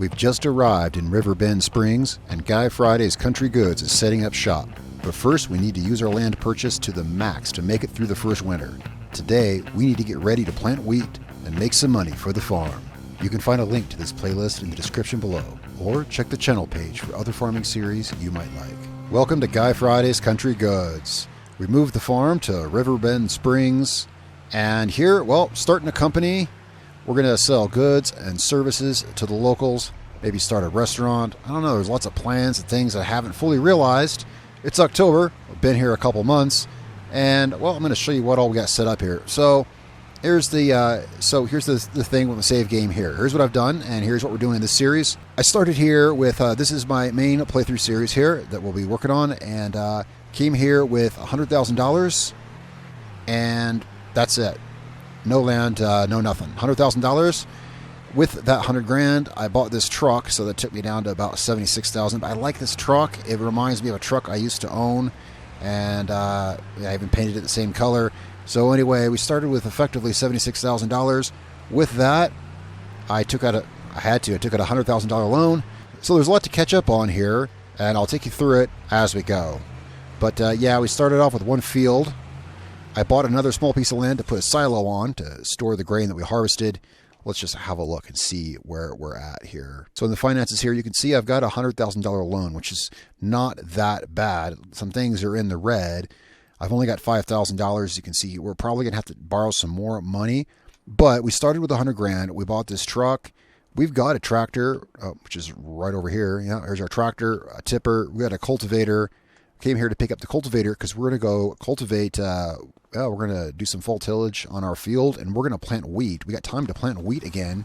We've just arrived in Riverbend Springs, and Guy Friday's Country Goods is setting up shop. But first, we need to use our land purchase to the max to make it through the first winter. Today, we need to get ready to plant wheat and make some money for the farm. You can find a link to this playlist in the description below, or check the channel page for other farming series you might like. Welcome to Guy Friday's Country Goods. We moved the farm to Riverbend Springs, and here, well, starting a company. We're going to sell goods and services to the locals, maybe start a restaurant. I don't know, there's lots of plans and things I haven't fully realized. It's October, I've been here a couple months, and well, I'm going to show you what all we got set up here. So here's the thing with the save game here. Here's what I've done, and here's what we're doing in this series. I started here with, this is my main playthrough series here that we'll be working on, and came here with $100,000, and that's it. No land, no nothing. $100,000. With that 100 grand, I bought this truck, so that took me down to about 76,000. But I like this truck. It reminds me of a truck I used to own, and I even painted it the same color. So anyway, we started with effectively $76,000. With that, I took out a $100,000 loan. So there's a lot to catch up on here, and I'll take you through it as we go. But yeah, we started off with one field. I bought another small piece of land to put a silo on to store the grain that we harvested. Let's just have a look and see where we're at here. So in the finances here, you can see I've got a $100,000 loan, which is not that bad. Some things are in the red. I've only got $5,000. You can see we're probably going to have to borrow some more money. But we started with 100 grand. We bought this truck. We've got a tractor, which is right over here. Yeah, here's our tractor, a tipper. We got a cultivator. Came here to pick up the cultivator because we're going to go cultivate. We're going to do some fall tillage on our field, and we're going to plant wheat. We got time to plant wheat again.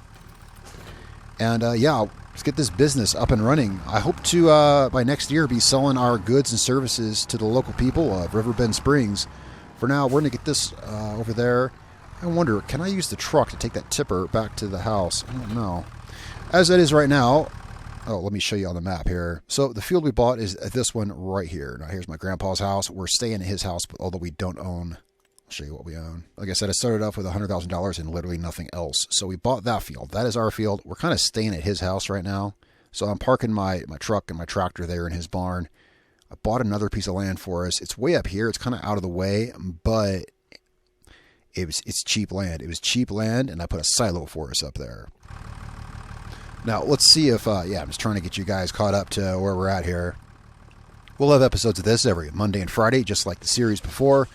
And yeah, let's get this business up and running. I hope to, by next year, be selling our goods and services to the local people of Riverbend Springs. For now, we're going to get this over there. I wonder, can I use the truck to take that tipper back to the house? I don't know. As it is right now, oh, let me show you on the map here. So the field we bought is this one right here. Now here's my grandpa's house. We're staying at his house, although we don't own. I'll show you what we own. Like I said, I started off with $100,000 and literally nothing else. So we bought that field. That is our field. We're kind of staying at his house right now. So I'm parking my truck and my tractor there in his barn. I bought another piece of land for us. It's way up here. It's kind of out of the way, but it's cheap land. It was cheap land, and I put a silo for us up there. Now, let's see if, yeah, I'm just trying to get you guys caught up to where we're at here. We'll have episodes of this every Monday and Friday, just like the series before.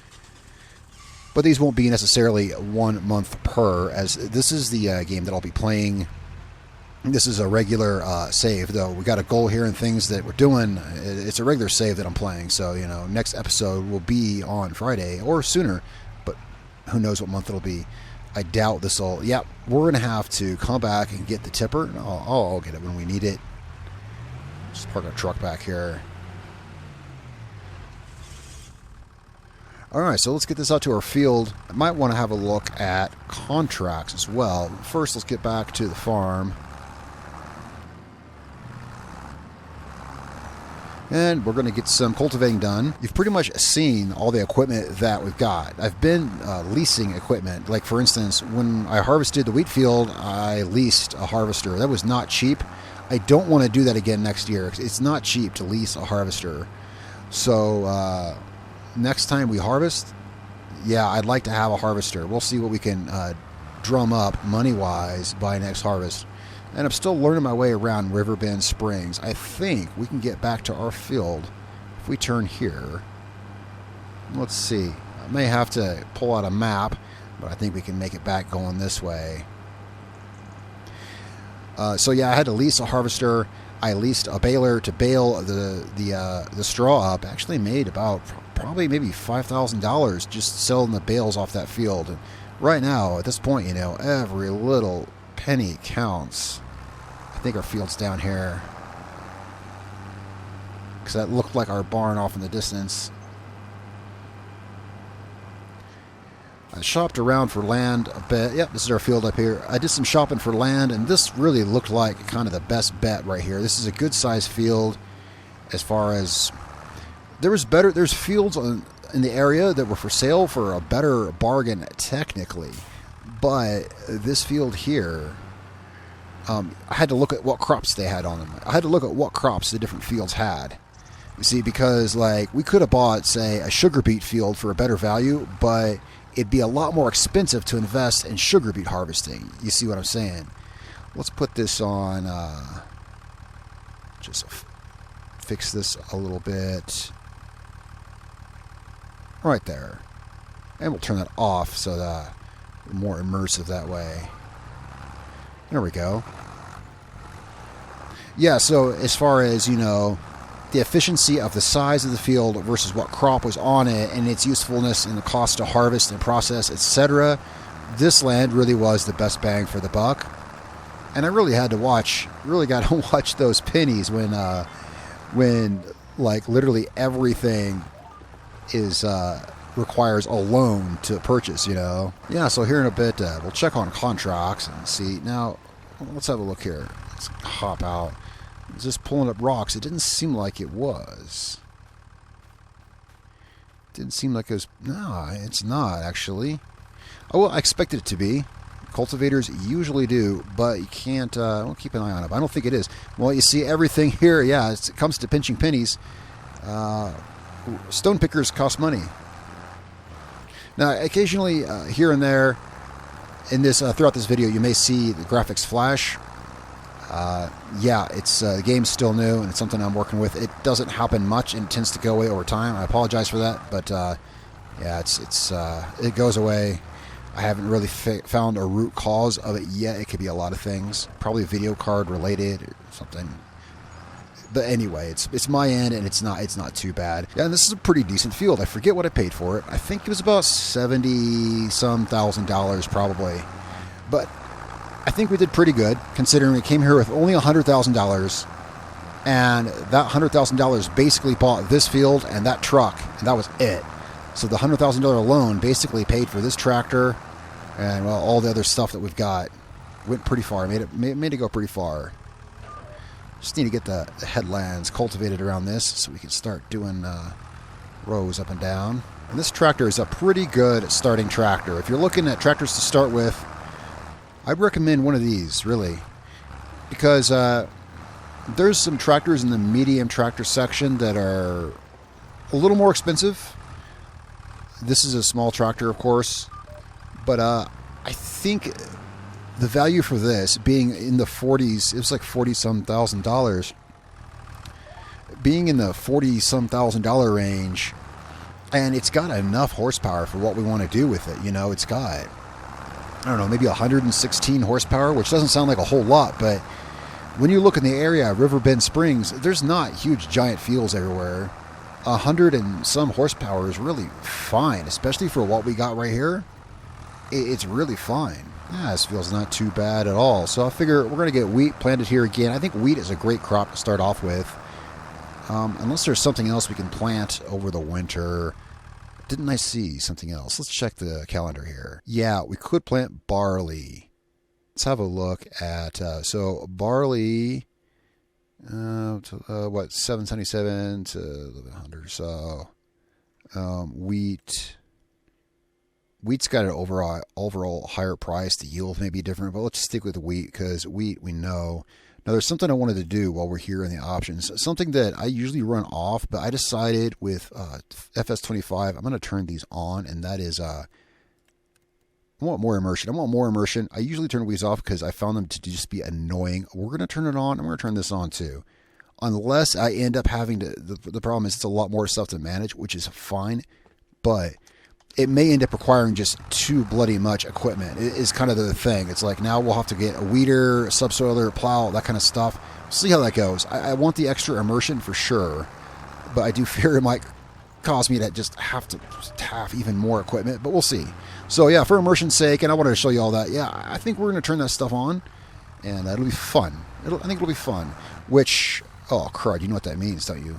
But these won't be necessarily 1 month per, as this is the game that I'll be playing. This is a regular save, though. We got a goal here and things that we're doing. It's a regular save that I'm playing, so, you know, next episode will be on Friday or sooner, but who knows what month it'll be. I doubt this will. Yeah, we're going to have to come back and get the tipper. I'll get it when we need it. Just park our truck back here. All right, so let's get this out to our field. I might want to have a look at contracts as well. First, let's get back to the farm. And we're going to get some cultivating done. You've pretty much seen all the equipment that we've got. I've been leasing equipment. Like, for instance, when I harvested the wheat field, I leased a harvester. That was not cheap. I don't want to do that again next year. It's not cheap to lease a harvester. So next time we harvest, yeah, I'd like to have a harvester. We'll see what we can drum up money-wise by next harvest. And I'm still learning my way around Riverbend Springs. I think we can get back to our field if we turn here. Let's see. I may have to pull out a map, but I think we can make it back going this way. So yeah, I had to lease a harvester. I leased a baler to bale the straw up. Actually made about probably maybe $5,000 just selling the bales off that field. And right now, at this point, you know, every little penny counts. I think our field's down here, because that looked like our barn off in the distance. I shopped around for land a bit. Yep, this is our field up here. I did some shopping for land, and this really looked like kind of the best bet right here. This is a good sized field. As far as there's fields in the area that were for sale for a better bargain technically, but this field here I had to look at what crops they had on them. I had to look at what crops the different fields had. You see, because like we could have bought, say, a sugar beet field for a better value, but it'd be a lot more expensive to invest in sugar beet harvesting. You see what I'm saying? Let's put this on, just fix this a little bit. Right there. And we'll turn that off so that we're more immersive that way. There we go. Yeah, so as far as, you know, the efficiency of the size of the field versus what crop was on it and its usefulness and the cost to harvest and process, etc., this land really was the best bang for the buck. And I really got to watch those pennies when like literally everything is requires a loan to purchase, you know. Yeah, so here in a bit, we'll check on contracts and see. Now, let's have a look here. Let's hop out. Just pulling up rocks. It didn't seem like it was. Didn't seem like it was. No, it's not, actually. Oh, well, I expected it to be. Cultivators usually do, but you can't, well, keep an eye on it. I don't think it is. Well, you see everything here, yeah, it comes to pinching pennies. Stone pickers cost money. Now, occasionally, here and there, in this throughout this video, you may see the graphics flash. Yeah, it's the game's still new, and it's something I'm working with. It doesn't happen much, and it tends to go away over time. I apologize for that, but yeah, it goes away. I haven't really found a root cause of it yet. It could be a lot of things, probably video card related or something. But anyway, it's my end, and it's not too bad. Yeah, and this is a pretty decent field. I forget what I paid for it. I think it was about $70-some thousand probably. But I think we did pretty good, considering we came here with only $100,000, and that $100,000 basically bought this field and that truck, and that was it. So the $100,000 loan basically paid for this tractor, and well, all the other stuff that we've got. Went pretty far. Made it go pretty far. Just need to get the headlands cultivated around this so we can start doing rows up and down. And this tractor is a pretty good starting tractor. If you're looking at tractors to start with, I'd recommend one of these, really. Because there's some tractors in the medium tractor section that are a little more expensive. This is a small tractor, of course. But I think the value for this being in the 40s, it was like $40-some thousand. Being in the $40-some thousand range, and it's got enough horsepower for what we want to do with it. You know, it's got, I don't know, maybe 116 horsepower, which doesn't sound like a whole lot, but when you look in the area, Riverbend Springs, there's not huge giant fields everywhere. 100 and some horsepower is really fine, especially for what we got right here. It's really fine. Yeah, this feels not too bad at all. So I figure we're going to get wheat planted here again. I think wheat is a great crop to start off with. Unless there's something else we can plant over the winter. Didn't I see something else? Let's check the calendar here. Yeah, we could plant barley. Let's have a look at, so barley, what, 777 to 1100 or so. Wheat's got an overall higher price. The yield may be different, but let's stick with wheat because wheat we know. Now, there's something I wanted to do while we're here in the options. Something that I usually run off, but I decided with FS25, I'm going to turn these on, and that is, I want more immersion. I usually turn these off because I found them to just be annoying. We're going to turn it on, and we're going to turn this on too. Unless I end up having to, the problem is it's a lot more stuff to manage, which is fine, but it may end up requiring just too bloody much equipment. It is kind of the thing. It's like now we'll have to get a weeder, a subsoiler, plow, that kind of stuff. See how that goes. I want the extra immersion for sure, but I do fear it might cause me to just have even more equipment, but we'll see. So yeah, for immersion's sake, and I wanted to show you all that, yeah, I think we're going to turn that stuff on, and that'll be fun. I think it'll be fun. Which, oh crud, you know what that means, don't you?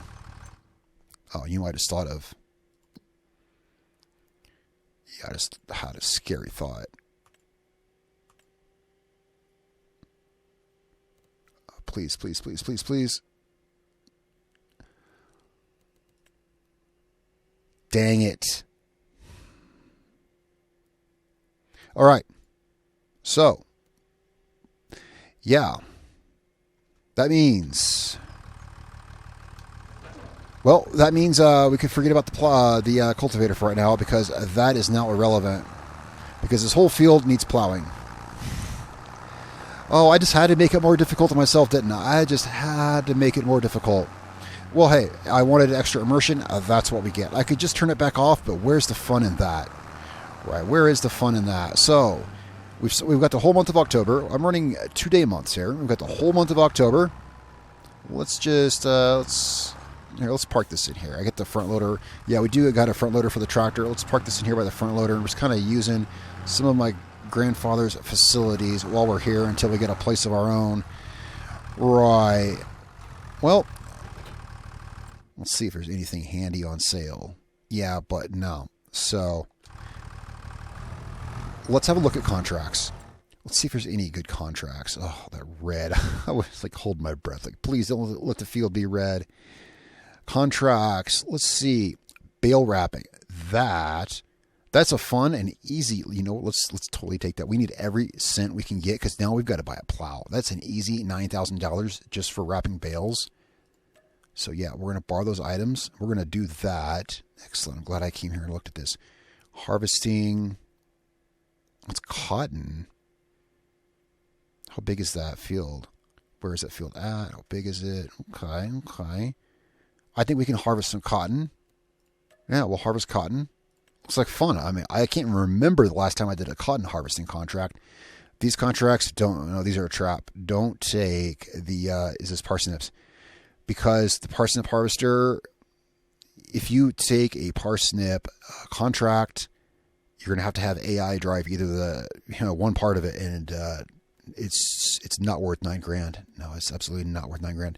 Oh, you might have thought of. I just had a scary thought. Please, please, please, please, please. Dang it. All right. So, yeah, that means... Well, that means we could forget about the cultivator for right now, because that is now irrelevant. Because this whole field needs plowing. Oh, I just had to make it more difficult on myself, didn't I? I just had to make it more difficult. Well, hey, I wanted extra immersion. That's what we get. I could just turn it back off, but where's the fun in that? Right, where is the fun in that? So, we've got the whole month of October. I'm running 2-day months here. We've got the whole month of October. Let's just, let's park this in here. I get the front loader. Yeah, we do got a front loader for the tractor. Let's park this in here by the front loader. And we're just kind of using some of my grandfather's facilities while we're here until we get a place of our own. Right. Well, let's see if there's anything handy on sale. Yeah, but no. So, let's have a look at contracts. Let's see if there's any good contracts. Oh, that red. I was like holding my breath. Like, please don't let the field be red. Contracts. Let's see. Bale wrapping. That's a fun and easy, you know, let's totally take that. We need every cent we can get because now we've got to buy a plow. That's an easy $9,000 just for wrapping bales. So yeah, we're going to borrow those items. We're going to do that. Excellent. I'm glad I came here and looked at this. Harvesting. It's cotton. How big is that field? Where is that field at? How big is it? Okay. I think we can harvest some cotton. Yeah, we'll harvest cotton. Looks like fun. I mean, I can't remember the last time I did a cotton harvesting contract. These contracts these are a trap. Don't take the, is this parsnips? Because the parsnip harvester, if you take a parsnip contract, you're going to have AI drive either one part of it, and it's not worth $9,000. No, it's absolutely not worth $9,000.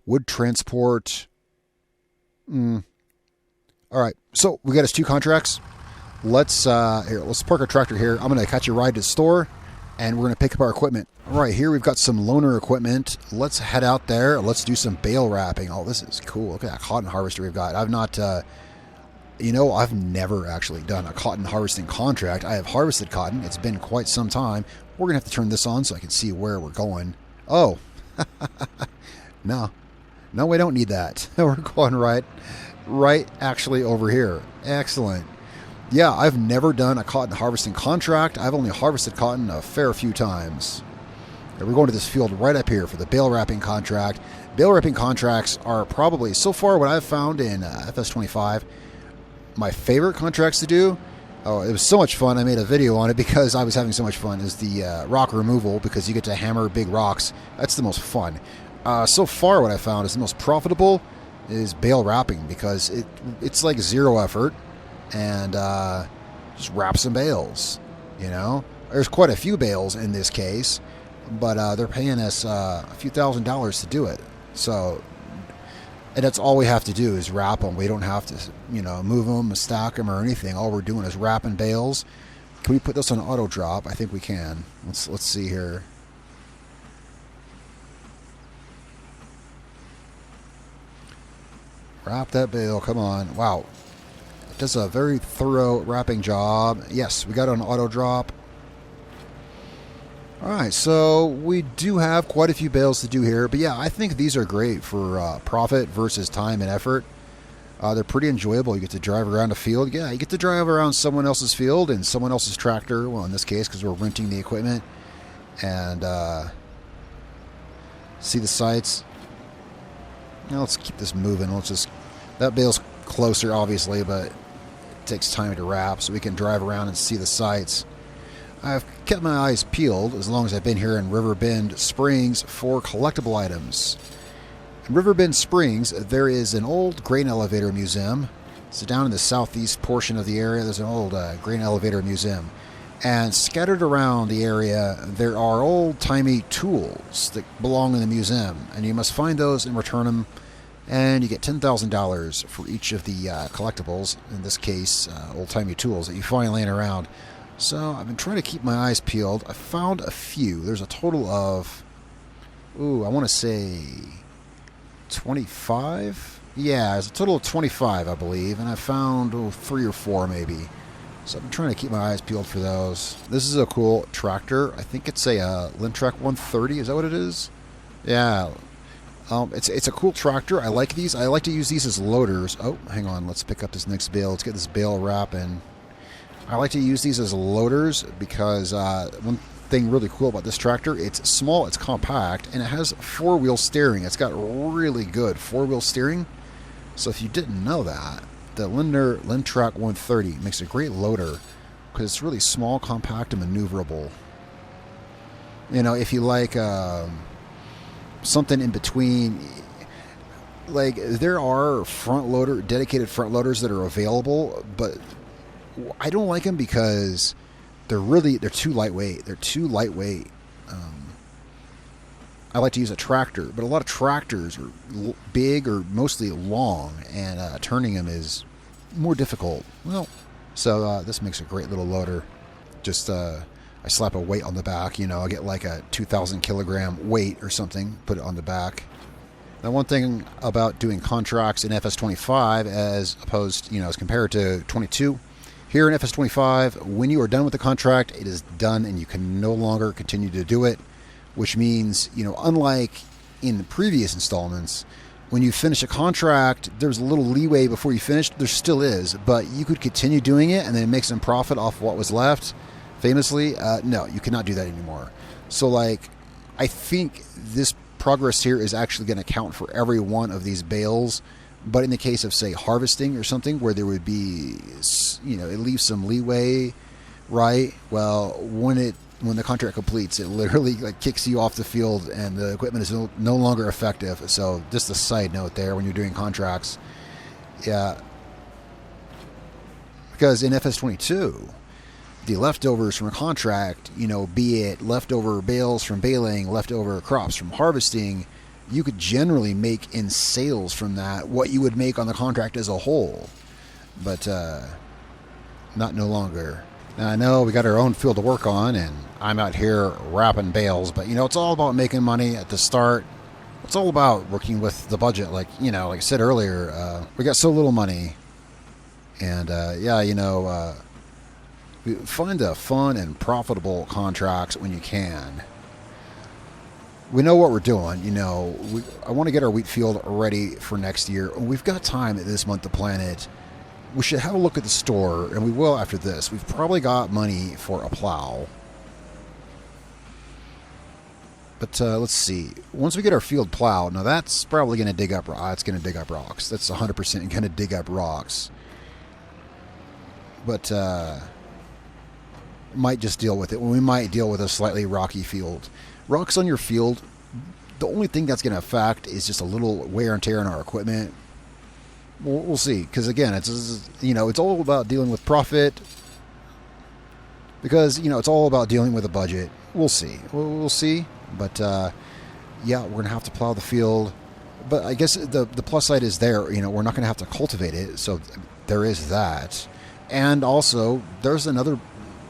Wood transport. All right, so we got us 2 contracts. Let's park our tractor here. I'm going to catch a ride to the store, and we're going to pick up our equipment. All right, here we've got some loaner equipment. Let's head out there. Let's do some bale wrapping. Oh, this is cool. Look at that cotton harvester we've got. I've not, I've never actually done a cotton harvesting contract. I have harvested cotton. It's been quite some time. We're going to have to turn this on so I can see where we're going. Oh, no, we don't need that. We're going right actually over here. Excellent. Yeah, I've never done a cotton harvesting contract. I've only harvested cotton a fair few times. We're going to this field right up here for the bale wrapping contract. Bale wrapping contracts are probably, so far what I've found in FS25, my favorite contracts to do. Oh, it was so much fun. I made a video on it because I was having so much fun. Is the rock removal, because you get to hammer big rocks. That's the most fun. So far what I found is the most profitable is bale wrapping, because it's like zero effort, and just wrap some bales. There's quite a few bales in this case, but they're paying us a few $1,000s to do it. So, and that's all we have to do is wrap them. We don't have to move them, stack them, or anything. All we're doing is wrapping bales. Can we put this on auto drop? I think we can. Let's see here. Wrap that bale, come on. Wow. It does a very thorough wrapping job. Yes, we got it on auto drop. Alright, so we do have quite a few bales to do here. But yeah, I think these are great for profit versus time and effort. They're pretty enjoyable. You get to drive around a field. Yeah, you get to drive around someone else's field and someone else's tractor. Well, in this case, because we're renting the equipment. And see the sights. Now let's keep this moving. That bale's closer, obviously, but it takes time to wrap, so we can drive around and see the sights. I've kept my eyes peeled as long as I've been here in Riverbend Springs for collectible items. In Riverbend Springs, there is an old grain elevator museum. So down in the southeast portion of the area, there's an old grain elevator museum. And scattered around the area, there are old-timey tools that belong in the museum. And you must find those and return them. And you get $10,000 for each of the collectibles, in this case, old-timey tools that you find laying around. So I've been trying to keep my eyes peeled. I found a few. There's a total of, I want to say 25? Yeah, there's a total of 25, I believe. And I found 3 or 4 maybe. So I'm trying to keep my eyes peeled for those. This is a cool tractor. I think it's a Lintrack 130. Is that what it is? Yeah. It's a cool tractor. I like these. I like to use these as loaders. Oh, hang on. Let's pick up this next bale. Let's get this bale wrapping. I like to use these as loaders because one thing really cool about this tractor, it's small, it's compact, and it has four-wheel steering. It's got really good four-wheel steering. So if you didn't know that, the Lintrack 130 makes a great loader because it's really small, compact, and maneuverable. You know, if you like something in between, like there are dedicated front loaders that are available, but I don't like them because they're too lightweight. They're too lightweight. I like to use a tractor, but a lot of tractors are big or mostly long, and turning them is more difficult. Well, so this makes a great little loader. Just I slap a weight on the back. You know, I get like a 2,000 kilogram weight or something, put it on the back. Now, one thing about doing contracts in FS25 as opposed, as compared to 22, here in FS25, when you are done with the contract, it is done and you can no longer continue to do it, which means, unlike in the previous installments, when you finish a contract, there's a little leeway before you finish. There still is, but you could continue doing it and then make some profit off what was left. Famously, no, you cannot do that anymore. So, I think this progress here is actually going to count for every one of these bales. But in the case of, say, harvesting or something where there would be, it leaves some leeway, right? Well, when the contract completes, it literally kicks you off the field and the equipment is no longer effective. So just a side note there when you're doing contracts. Yeah. Because in FS22, the leftovers from a contract, be it leftover bales from baling, leftover crops from harvesting, you could generally make in sales from that what you would make on the contract as a whole. But no longer. Now, I know we got our own field to work on, and I'm out here wrapping bales, but, it's all about making money at the start. It's all about working with the budget. Like I said earlier, we got so little money. And, find the fun and profitable contracts when you can. We know what we're doing. I want to get our wheat field ready for next year. We've got time this month to plan it. We should have a look at the store, and we will after this. We've probably got money for a plow. But let's see. Once we get our field plowed, now that's probably going to dig up rocks. It's going to dig up rocks. That's 100% going to dig up rocks. But might just deal with it. We might deal with a slightly rocky field. Rocks on your field, the only thing that's going to affect is just a little wear and tear on our equipment. We'll see, because again, it's all about dealing with profit. Because it's all about dealing with a budget. We'll see. We'll see. But we're going to have to plow the field. But I guess the plus side is there. We're not going to have to cultivate it, so there is that. And also, there's another,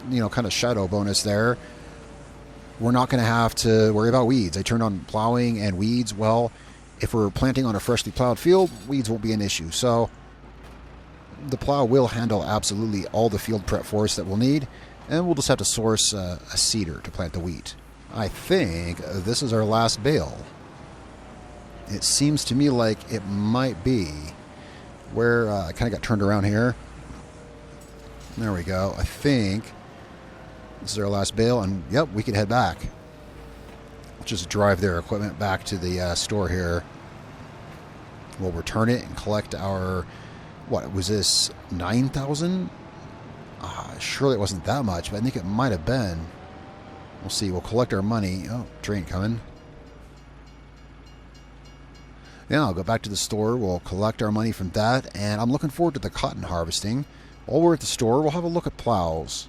kind of shadow bonus there. We're not going to have to worry about weeds. I turned on plowing and weeds. Well, if we're planting on a freshly plowed field, weeds won't be an issue. So the plow will handle absolutely all the field prep for us that we'll need, and we'll just have to source a seeder to plant the wheat. I think this is our last bale. It seems to me like it might be. Where I kind of got turned around here. There we go. I think this is our last bale, and yep, we can head back. Just drive their equipment back to the store here. We'll return it and collect our, what was this, 9,000? Surely it wasn't that much, but I think it might have been. We'll see. We'll collect our money. Oh, train coming. Yeah, I'll go back to the store. We'll collect our money from that, and I'm looking forward to the cotton harvesting. While we're at the store, we'll have a look at plows.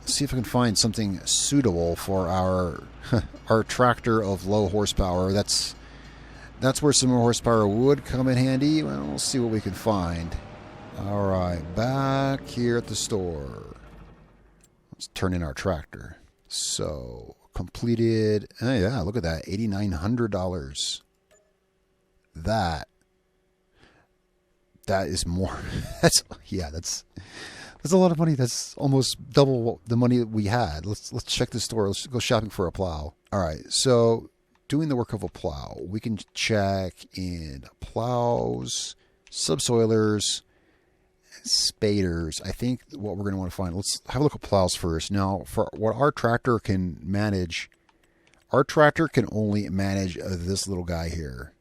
See if I can find something suitable for our tractor of low horsepower. That's where some more horsepower would come in handy. Well, we'll see what we can find. All right, back here at the store. Let's turn in our tractor. So, completed. Oh, yeah, look at that. $8,900. That is more. That's That's a lot of money. That's almost double the money that we had. Let's check the store. Let's go shopping for a plow. All right. So doing the work of a plow, we can check in plows, subsoilers, spaders. I think what we're going to want to find. Let's have a look at plows first. Now, for what our tractor can manage, our tractor can only manage this little guy here.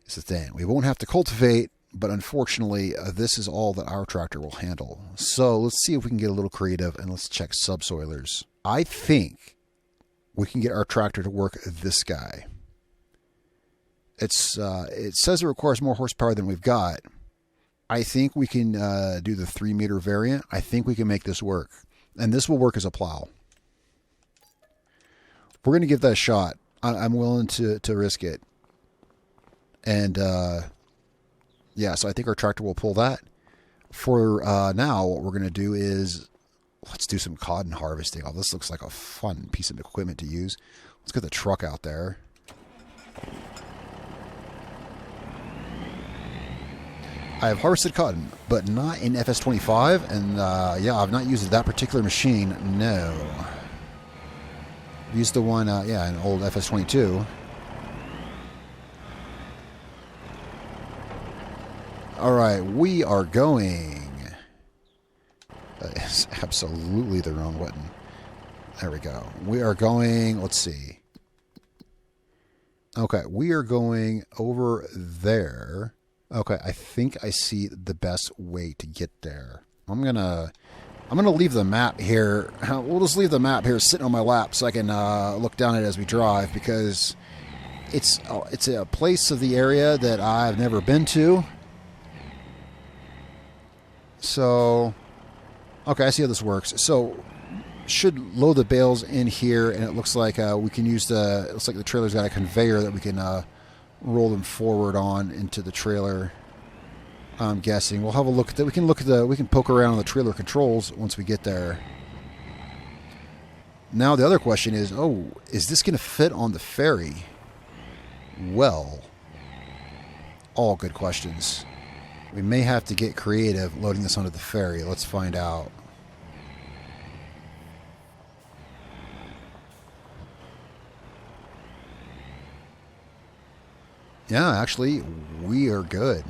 It's the thing. We won't have to cultivate. But unfortunately, this is all that our tractor will handle. So let's see if we can get a little creative and let's check subsoilers. I think we can get our tractor to work this guy. It says it requires more horsepower than we've got. I think we can do the 3-meter variant. I think we can make this work. And this will work as a plow. We're going to give that a shot. I'm willing to risk it. And yeah, so I think our tractor will pull that. For now, what we're going to do is, let's do some cotton harvesting. Oh, this looks like a fun piece of equipment to use. Let's get the truck out there. I have harvested cotton, but not in FS25. And yeah, I've not used that particular machine. No. I've used the one, yeah, an old FS22. All right, we are going. It's absolutely the wrong button. There we go. We are going, let's see. Okay, we are going over there. Okay, I think I see the best way to get there. I'm gonna leave the map here. We'll just leave the map here sitting on my lap so I can look down at it as we drive, because it's a place of the area that I've never been to. So, okay, I see how this works. So, should load the bales in here, and it looks like we can use it looks like the trailer's got a conveyor that we can roll them forward on into the trailer. I'm guessing. We'll have a look at that. We can poke around on the trailer controls once we get there. Now, the other question is, is this going to fit on the ferry? Well, all good questions. We may have to get creative loading this onto the ferry. Let's find out. Yeah, actually, we are good.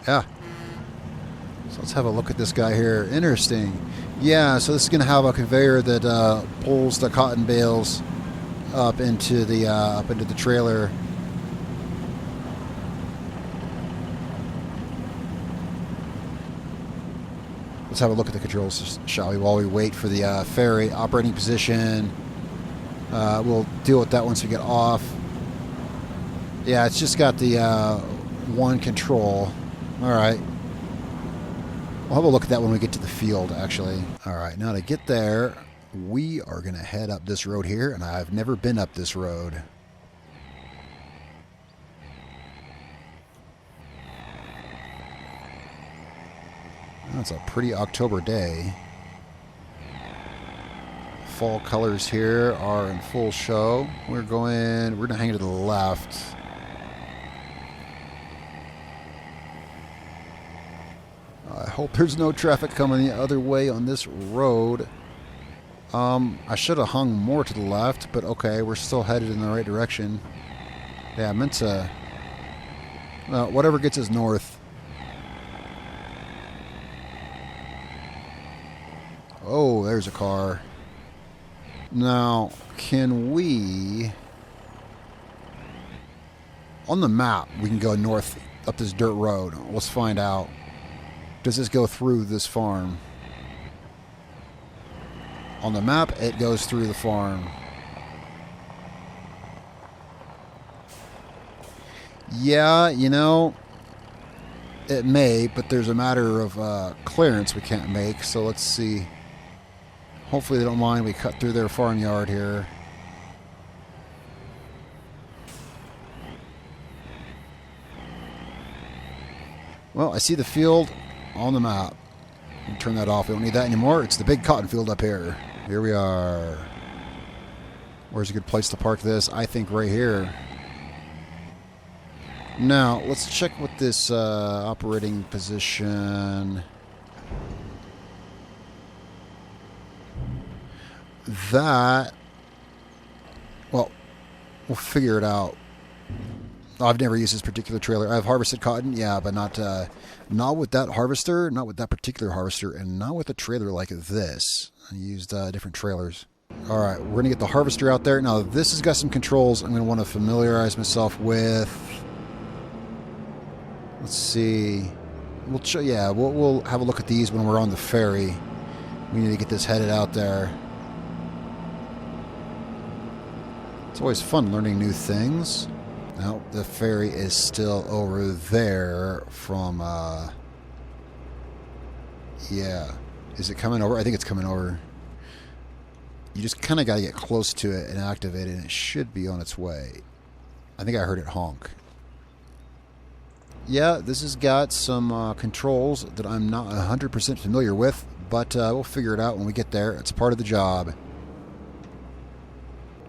Yeah. So let's have a look at this guy here. Interesting. Yeah, so this is going to have a conveyor that pulls the cotton bales up into the trailer. Let's have a look at the controls, shall we, while we wait for the ferry. Operating position. We'll deal with that once we get off. Yeah, it's just got the one control. All right. We'll have a look at that when we get to the field, actually. All right, now to get there, we are going to head up this road here, and I've never been up this road. That's a pretty October day. Fall colors here are in full show. We're going to hang to the left. I hope there's no traffic coming the other way on this road. I should have hung more to the left, but okay, we're still headed in the right direction. Yeah, I meant to... whatever gets us north. Oh, there's a car. Now, can we... On the map, we can go north up this dirt road. Let's find out. Does this go through this farm? On the map, it goes through the farm. Yeah, you know, it may, but there's a matter of clearance we can't make, so let's see. Hopefully they don't mind we cut through their farmyard here. Well, I see the field on the map. Turn that off. We don't need that anymore. It's the big cotton field up here. Here we are. Where's a good place to park this? I think right here. Now, let's check with this operating position. That, well, we'll figure it out. I've never used this particular trailer. I've harvested cotton, yeah, but not with that harvester, not with that particular harvester, and not with a trailer like this. I used different trailers. All right, we're going to get the harvester out there. Now, this has got some controls I'm going to want to familiarize myself with. Let's see. We'll have a look at these when we're on the ferry. We need to get this headed out there. It's always fun learning new things. Now, the ferry is still over there from, yeah. Is it coming over? I think it's coming over. You just kind of got to get close to it and activate it, and it should be on its way. I think I heard it honk. Yeah, this has got some controls that I'm not 100% familiar with, but we'll figure it out when we get there. It's part of the job.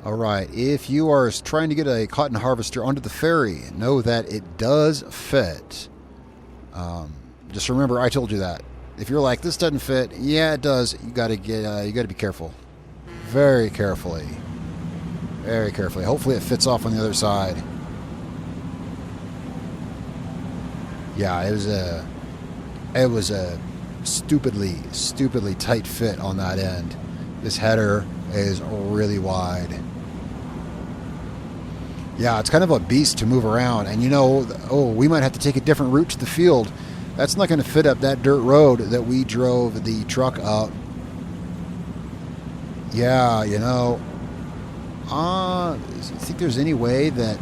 All right, if you are trying to get a cotton harvester onto the ferry, know that it does fit. Just remember, I told you that. If you're like, this doesn't fit, yeah, it does. You got to be careful, very carefully, very carefully. Hopefully, it fits off on the other side. Yeah, it was a stupidly tight fit on that end. This header is really wide. Yeah, it's kind of a beast to move around, and we might have to take a different route to the field. That's not going to fit up that dirt road that we drove the truck up. Yeah, think there's any way that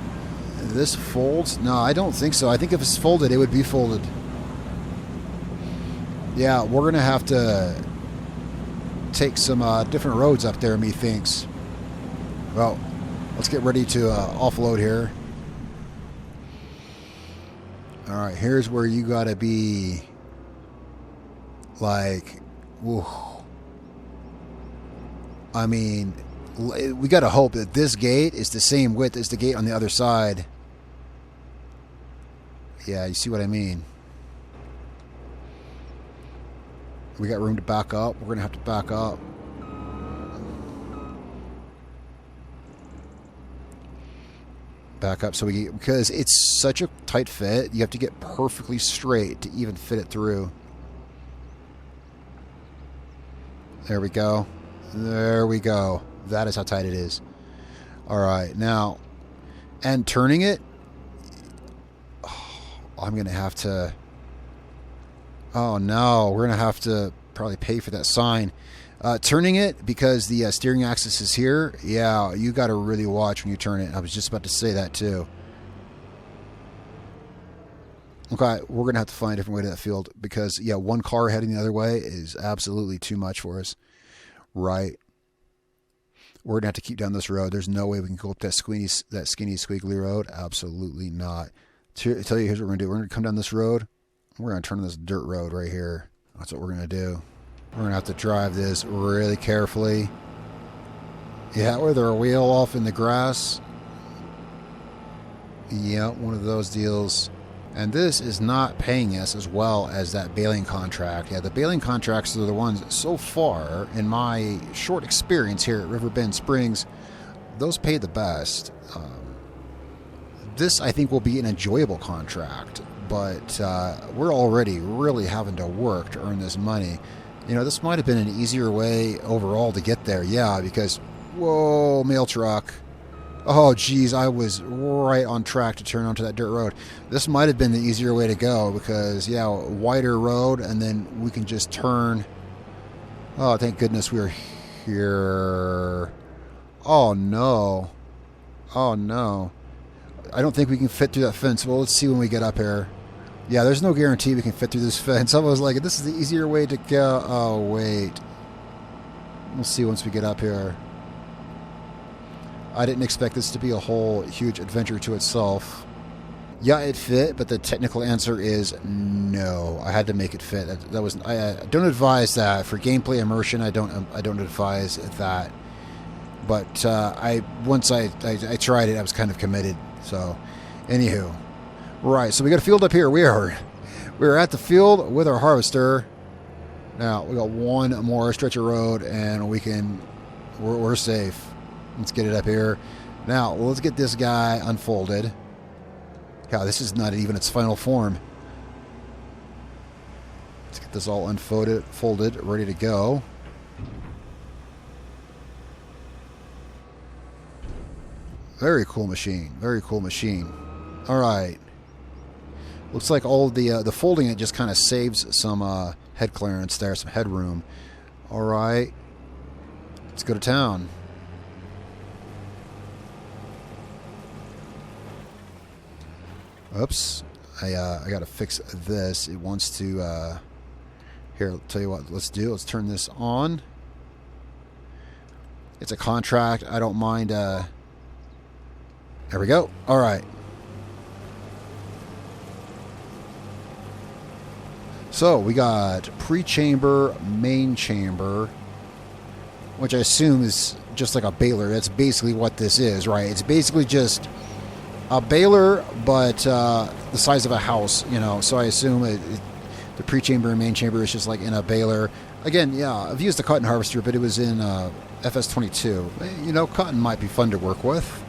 this folds? No, I don't think so. I think if it's folded, it would be folded. Yeah, we're going to have to take some different roads up there, methinks. Well, let's get ready to offload here. All right, here's where you got to be like, whew. I mean, we got to hope that this gate is the same width as the gate on the other side. Yeah, you see what I mean? We got room to back up. We're going to have to back up. Back up because it's such a tight fit, you have to get perfectly straight to even fit it through. There we go. There we go. That is how tight it is. All right, now, and turning it, I'm going to have to, oh no, we're going to have to probably pay for that sign. Turning it, because the steering axis is here, yeah, you got to really watch when you turn it. I was just about to say that too. Okay, we're going to have to find a different way to that field because, yeah, one car heading the other way is absolutely too much for us. Right. We're going to have to keep down this road. There's no way we can go up that skinny, squiggly road. Absolutely not. To tell you, here's what we're going to do. We're going to come down this road. We're going to turn on this dirt road right here. That's what we're going to do. We're going to have to drive this really carefully. Yeah, with our wheel off in the grass. Yeah, one of those deals. And this is not paying us as well as that baling contract. Yeah, the baling contracts are the ones so far, in my short experience here at Riverbend Springs, those pay the best. This, I think, will be an enjoyable contract, but we're already really having to work to earn this money. This might have been an easier way overall to get there. Yeah, because, whoa, mail truck. Oh, geez, I was right on track to turn onto that dirt road. This might have been the easier way to go because, yeah, wider road, and then we can just turn. Oh, thank goodness we're here. Oh, no. Oh, no. I don't think we can fit through that fence. Well, let's see when we get up here. Yeah, there's no guarantee we can fit through this fence. I was like, this is the easier way to go. Oh, wait. We'll see once we get up here. I didn't expect this to be a whole huge adventure to itself. Yeah, it fit, but the technical answer is no. I had to make it fit. That was I don't advise that for gameplay immersion. I don't advise that. But once I tried it, I was kind of committed. So, anywho, Right, so we got a field up here. We're at the field with our harvester. Now we got one more stretch of road, and we're safe. Let's get it up here. Now let's get this guy unfolded. God, this is not even its final form. Let's get this all unfolded, folded, ready to go. Very cool machine. Very cool machine. All right. Looks like all the folding it just kind of saves some head clearance there, some headroom. All right. Let's go to town. Oops. I got to fix this. It wants to... Here, I'll tell you what. Let's do. Let's turn this on. It's a contract. I don't mind... There we go. All right. So we got pre-chamber, main chamber, which I assume is just like a baler. That's basically what this is, right? It's basically just a baler, but the size of a house, you know. So I assume the pre-chamber and main chamber is just like in a baler. Again, yeah, I've used the cotton harvester, but it was in FS22. You know, cotton might be fun to work with.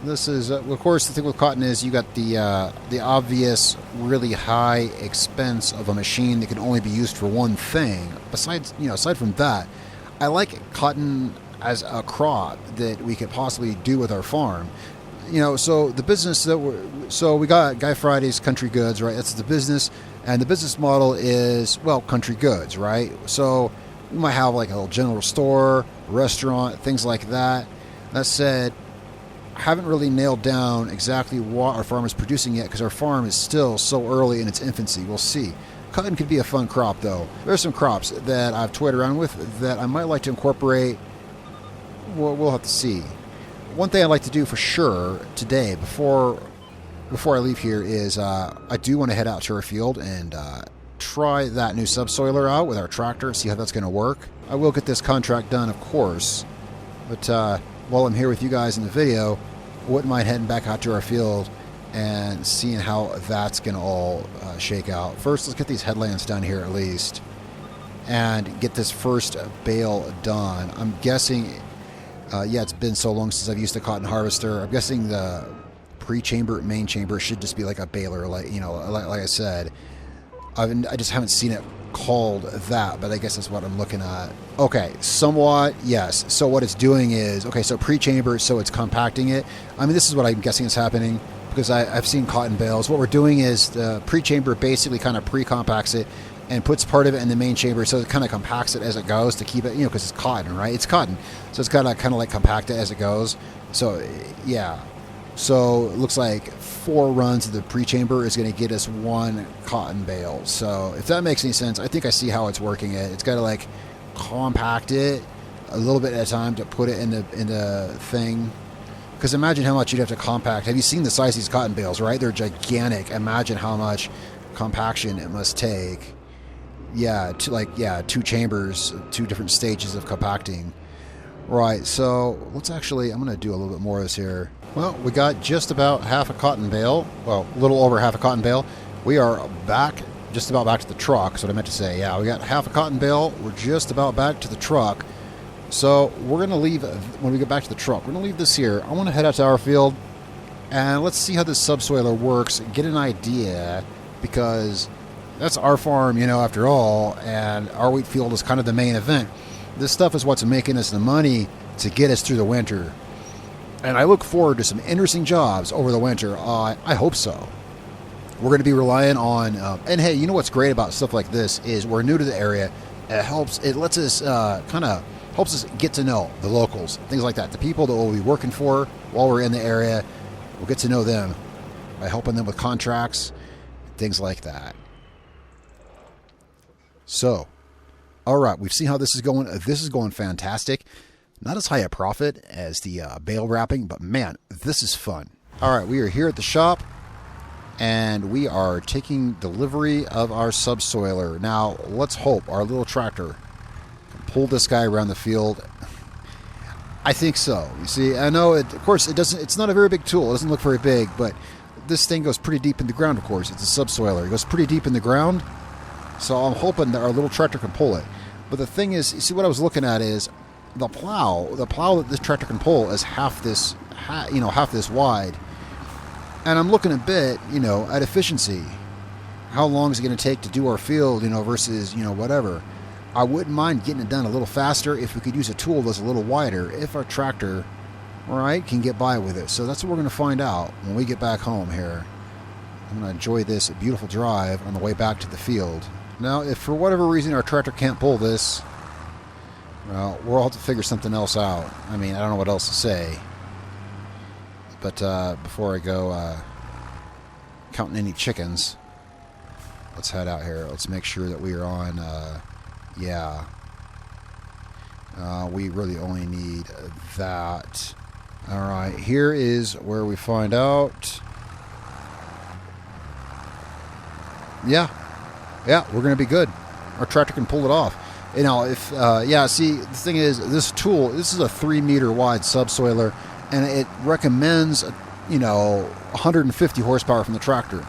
This is, of course, the thing with cotton is you got the obvious, really high expense of a machine that can only be used for one thing. Besides, you know, aside from that, I like cotton as a crop that we could possibly do with our farm. You know, so the business that we got Guy Friday's Country Goods, right? That's the business, and the business model is, well, country goods, right? So we might have like a little general store, restaurant, things like that. That said, haven't really nailed down exactly what our farm is producing yet because our farm is still so early in its infancy. We'll see. Cotton could be a fun crop, though. There are some crops that I've toyed around with that I might like to incorporate. We'll have to see. One thing I'd like to do for sure today, before I leave here, is I do want to head out to our field and try that new subsoiler out with our tractor, see how that's going to work. I will get this contract done, of course, but while I'm here with you guys in the video, I wouldn't mind heading back out to our field and seeing how that's going to all shake out. First, let's get these headlands done here at least and get this first bale done. I'm guessing, yeah, it's been so long since I've used the cotton harvester. I'm guessing the pre-chamber, main chamber should just be like a baler, like, you know, like I said. I just haven't seen it called that, but I guess that's what I'm looking at. Okay, somewhat, yes. So what it's doing is, okay, so pre-chamber, so it's compacting it. I mean, this is what I'm guessing is happening because I've seen cotton bales. What we're doing is the pre-chamber basically kind of pre-compacts it and puts part of it in the main chamber, so it kind of compacts it as it goes to keep it, you know, because it's cotton, right? It's cotton, so it's got to kind of like compact it as it goes. So, yeah. So it looks like 4 runs of the pre-chamber is going to get us 1 cotton bale. So if that makes any sense, I think I see how it's working it. It's got to like compact it a little bit at a time to put it in the thing. Because imagine how much you'd have to compact. Have you seen the size of these cotton bales, right? They're gigantic. Imagine how much compaction it must take. Yeah, 2 chambers, 2 different stages of compacting. Right, so let's actually, I'm going to do a little bit more of this here. Well, we got just about half a cotton bale. Well, a little over half a cotton bale. We are just about back to the truck. That's what I meant to say. Yeah, we got half a cotton bale. We're just about back to the truck. So we're going to leave, when we get back to the truck, we're going to leave this here. I want to head out to our field, and let's see how this subsoiler works, get an idea, because that's our farm, you know, after all, and our wheat field is kind of the main event. This stuff is what's making us the money to get us through the winter. And I look forward to some interesting jobs over the winter. I hope so. We're going to be relying on, and hey, you know what's great about stuff like this is we're new to the area. It lets us helps us get to know the locals, things like that. The people that we'll be working for while we're in the area, we'll get to know them by helping them with contracts, things like that. So, all right, we've seen how this is going. This is going fantastic. Not as high a profit as the bale wrapping, but man, this is fun. All right, we are here at the shop, and we are taking delivery of our subsoiler. Now, let's hope our little tractor can pull this guy around the field. I think so. You see, I know, of course, it doesn't. It's not a very big tool. It doesn't look very big, but this thing goes pretty deep in the ground, of course. It's a subsoiler. It goes pretty deep in the ground, so I'm hoping that our little tractor can pull it. But the thing is, you see what I was looking at is the plow that this tractor can pull is half this wide. And I'm looking a bit, at efficiency. How long is it going to take to do our field, versus, whatever. I wouldn't mind getting it done a little faster if we could use a tool that's a little wider, if our tractor, right, can get by with it. So that's what we're going to find out when we get back home here. I'm going to enjoy this beautiful drive on the way back to the field. Now, if for whatever reason our tractor can't pull this, well, we'll have to figure something else out. I mean, I don't know what else to say. But before I go counting any chickens, let's head out here. Let's make sure that we are on, we really only need that. All right, here is where we find out. Yeah, we're going to be good. Our tractor can pull it off. See, the thing is, this tool, this is a 3-meter wide subsoiler, and it recommends, 150 horsepower from the tractor.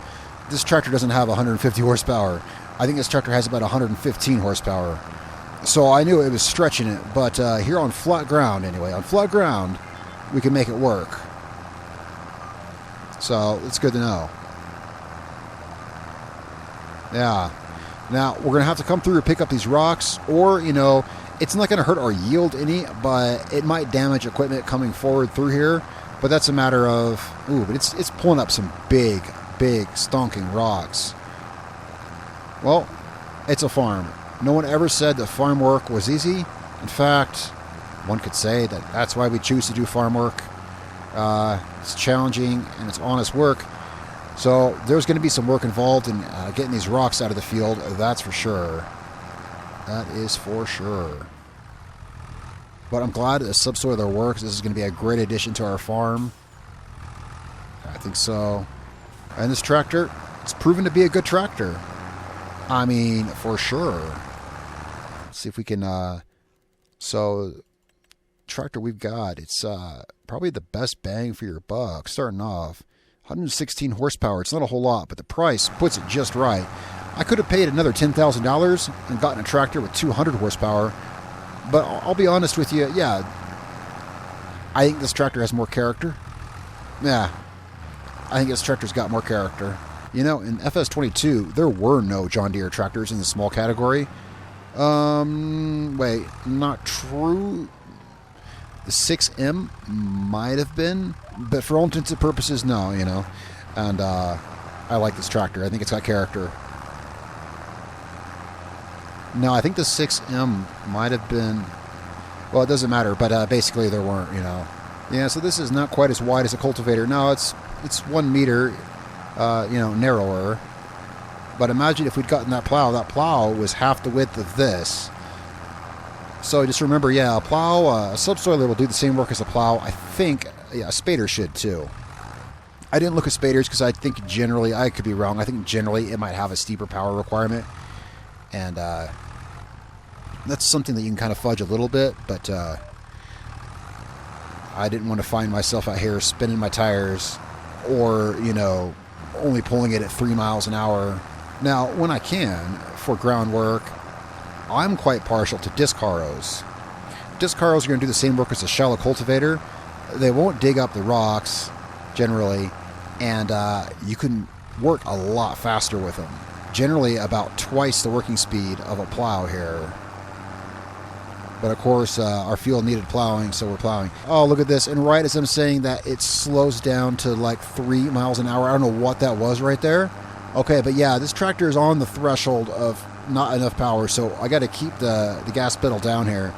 This tractor doesn't have 150 horsepower. I think this tractor has about 115 horsepower. So I knew it was stretching it, but here on flat ground, we can make it work. So it's good to know. Yeah. Now, we're going to have to come through and pick up these rocks, or, it's not going to hurt our yield any, but it might damage equipment coming forward through here. But that's a matter of, but it's pulling up some big, stonking rocks. Well, it's a farm. No one ever said that farm work was easy. In fact, one could say that that's why we choose to do farm work. It's challenging and it's honest work. So there's going to be some work involved in getting these rocks out of the field, that's for sure. That is for sure. But I'm glad that subsoiler works. This is going to be a great addition to our farm. I think so. And this tractor, it's proven to be a good tractor. I mean, for sure. Let's see if we can... So, tractor we've got, it's probably the best bang for your buck, starting off. 116 horsepower. It's not a whole lot, but the price puts it just right. I could have paid another $10,000 and gotten a tractor with 200 horsepower, but I'll be honest with you, I think this tractor has more character. Yeah, I think this tractor's got more character. In FS22, there were no John Deere tractors in the small category. Wait, not true. The 6M might have been, but for all intents and purposes, no, And I like this tractor. I think it's got character. No, I think the 6M might have been... Well, it doesn't matter, but basically there weren't, Yeah, so this is not quite as wide as a cultivator. No, it's 1 meter, narrower. But imagine if we'd gotten that plow was half the width of this. So just remember, a plow, a subsoiler will do the same work as a plow. I think, a spader should too. I didn't look at spaders because I think generally, I could be wrong, I think generally it might have a steeper power requirement. And that's something that you can kind of fudge a little bit, but I didn't want to find myself out here spinning my tires or, only pulling it at 3 miles an hour. Now, when I can, for groundwork, I'm quite partial to disc harrows. Disc harrows are going to do the same work as a shallow cultivator. They won't dig up the rocks, generally, and you can work a lot faster with them. Generally, about twice the working speed of a plow here. But of course, our field needed plowing, so we're plowing. Oh, look at this. And right as I'm saying that, it slows down to like 3 miles an hour. I don't know what that was right there. Okay, but yeah, this tractor is on the threshold of not enough power, so I got to keep the gas pedal down here.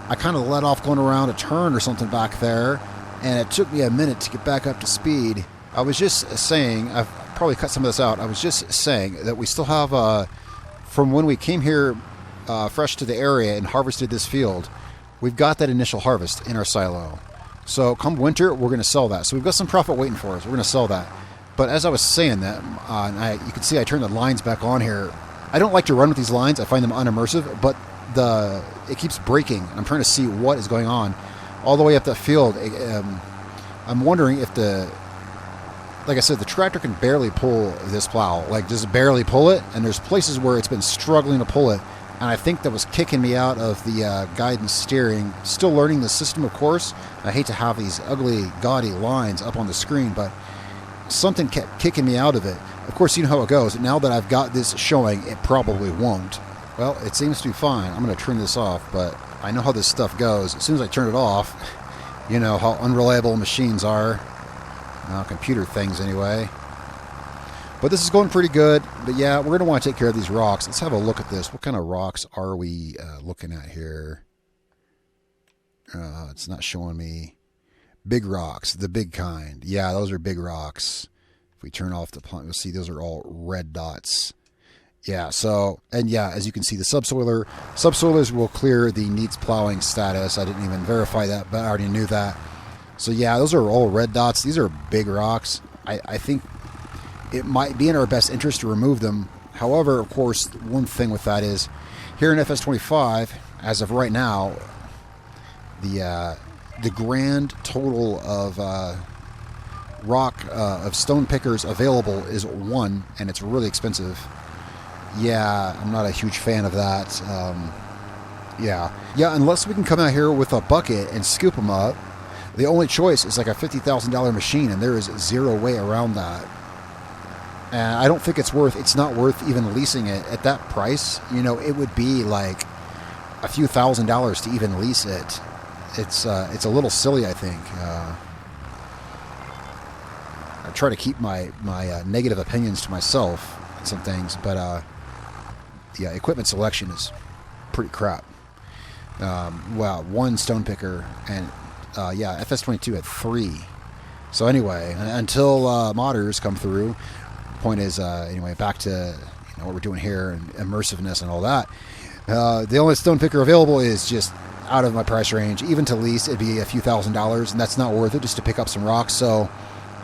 I kind of let off going around a turn or something back there, and it took me a minute to get back up to speed. I was just saying, I've probably cut some of this out, I was just saying that we still have, from when we came here fresh to the area and harvested this field, we've got that initial harvest in our silo. So come winter, we're going to sell that. So we've got some profit waiting for us. We're going to sell that. But as I was saying that, you can see I turned the lines back on here. I don't like to run with these lines. I find them unimmersive, but it keeps breaking. I'm trying to see what is going on all the way up that field. I'm wondering if the like I said, the tractor can barely pull this plow, like just barely pull it. And there's places where it's been struggling to pull it. And I think that was kicking me out of the guidance steering. Still learning the system, of course. I hate to have these ugly, gaudy lines up on the screen, but something kept kicking me out of it. Of course, you know how it goes. Now that I've got this showing, it probably won't. Well, it seems to be fine. I'm going to turn this off, but I know how this stuff goes. As soon as I turn it off, you know how unreliable machines are. Computer things, anyway. But this is going pretty good. But yeah, we're going to want to take care of these rocks. Let's have a look at this. What kind of rocks are we looking at here? It's not showing me. Big rocks, the big kind. Yeah, those are big rocks. If we turn off the plant, you'll see those are all red dots. Yeah, so, and yeah, as you can see, the subsoilers will clear the needs plowing status. I didn't even verify that, but I already knew that. So yeah, those are all red dots. These are big rocks. I think it might be in our best interest to remove them. However, of course, one thing with that is, here in FS25, as of right now, the grand total of of stone pickers available is 1, and it's really expensive. Yeah, I'm not a huge fan of that. Yeah, unless we can come out here with a bucket and scoop them up. The only choice is like a $50,000 machine, and there is zero way around that. And I don't think it's not worth even leasing it at that price. You know, it would be like a few $1,000s to even lease it. It's a little silly, I think. I try to keep my negative opinions to myself on some things, but yeah, equipment selection is pretty crap. Well, 1 stone picker, and yeah, FS22 had 3. So anyway, until modders come through, point is, anyway, back to what we're doing here and immersiveness and all that. The only stone picker available is just out of my price range. Even to lease, it'd be a few $1,000s, and that's not worth it just to pick up some rocks. So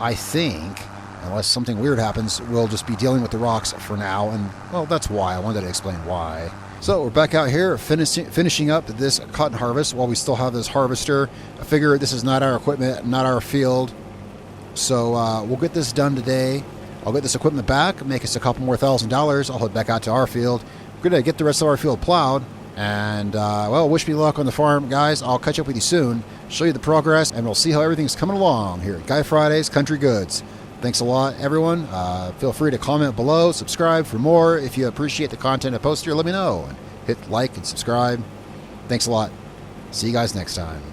I think, unless something weird happens, we'll just be dealing with the rocks for now. And well, that's why I wanted to explain why. So we're back out here finishing up this cotton harvest while we still have this harvester. I figure this is not our equipment, not our field. So we'll get this done today. I'll get this equipment back, make us a couple more $1,000. I'll head back out to our field. We're going to get the rest of our field plowed. And, well, wish me luck on the farm, guys. I'll catch up with you soon, show you the progress, and we'll see how everything's coming along here at Guy Friday's Country Goods. Thanks a lot, everyone. Feel free to comment below, subscribe for more. If you appreciate the content I post here, let me know. Hit like and subscribe. Thanks a lot. See you guys next time.